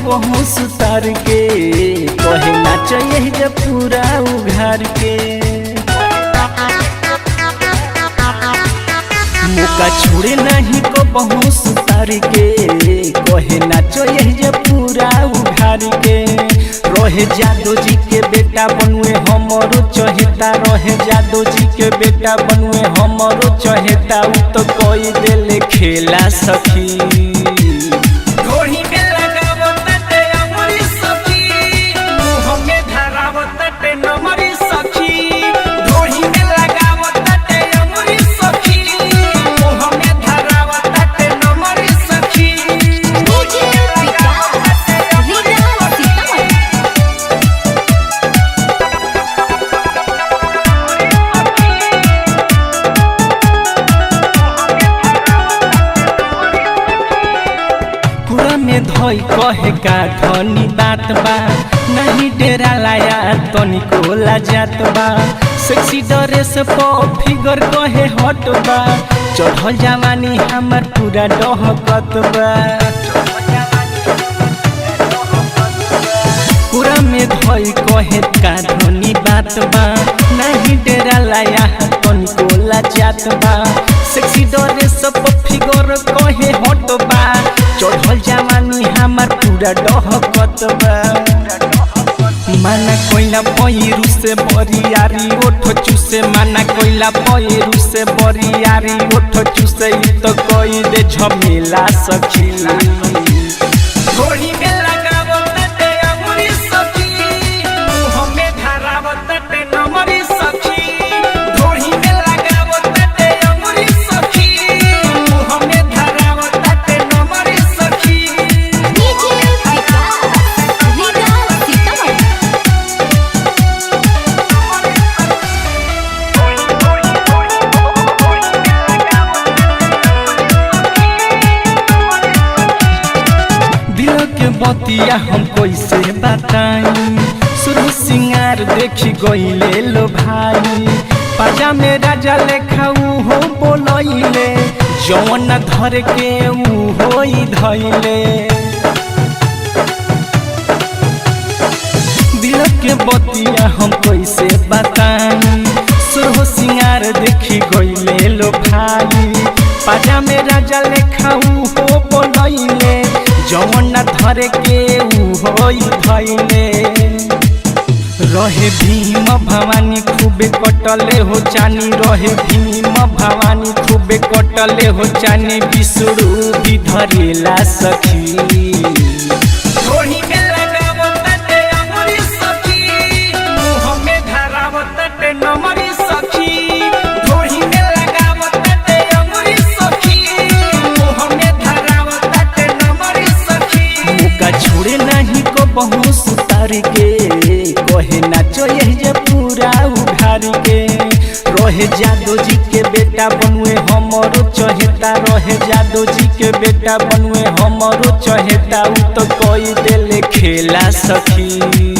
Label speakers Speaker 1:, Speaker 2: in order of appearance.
Speaker 1: कबहू सुतार के कहे नाच यही जब पूरा उघार के मौका छोड़े नहीं कबहू सुतार के कहे नाच यही जब पूरा उघार के रहे जादो जी के बेटा बनुए हमरो चहेता रहे जादो जी के बेटा बनुए हमरो चहेता उ तो कोई देले खेला सखी ढोही में लगावत ते अमरी सखी मुंह में धरावत ते नमरी सखी ढोही में लगावत ते अमरी सखी मुंह में धरावत ते नमरी सखी में धोई कहे का धनी बात बा नहीं डेरा लाया तनिको लाजात बा सेक्सी ड्रेस पर फिगर कहे हट बा चढ़ल जवानी हमर पूरा डहकत बा पूरा में धोई कहे का धनी बात बा नहीं डेरा लाया तनिको लाजात बा सेक्सी ड्रेस पर फिगर कहे हट बा चढ़ल जवानी हमार पूरा डहकत बा माना कोइला पैरू से बरियारी ओठ चूसे माना कोइला पैरू से बरियारी ओठ चूसे तो कोई दे झमेला सखी घोड़ी में लगावत ते अमरी सखी मुंह में धरावत ते नमरी सखी घोड़ी में लगावत ते अमरी सखी मुंह में धरावत ते नमरी सखी बतिया हम कैसे बताई शुरू सिंगार देखी गईले लो भाई पाजा में राजा लेखा हो बोलैले जौन धर के हो धैले दिल के बतिया हम कैसे बताई शुरू सिंगार देखी गईले लो भाई पाजा में राजा लेखा हो बोलैले जौन धर के हो धैले रहे भीम भवानी खूबे कटले हो चानी रहे भीम भवानी खूबे कटले हो चानी विष्णु भी धरेला सखी ढोही में लगावत ते अमरी सखी मुंह में धरावत ते नमरी सखी ढोही में लगावत ते अमरी सखी मुंह में धरावत ते नमरी सखी मौका छोड़े नहीं कबहू सुतार के कहे नाचो यही जे पूरा उघार के रहे जादो जी के बेटा बनुए हमरो चहेता रहे जादो जी के बेटा बनुए हमरो चहेता उ तो कोई देले खेला सखी।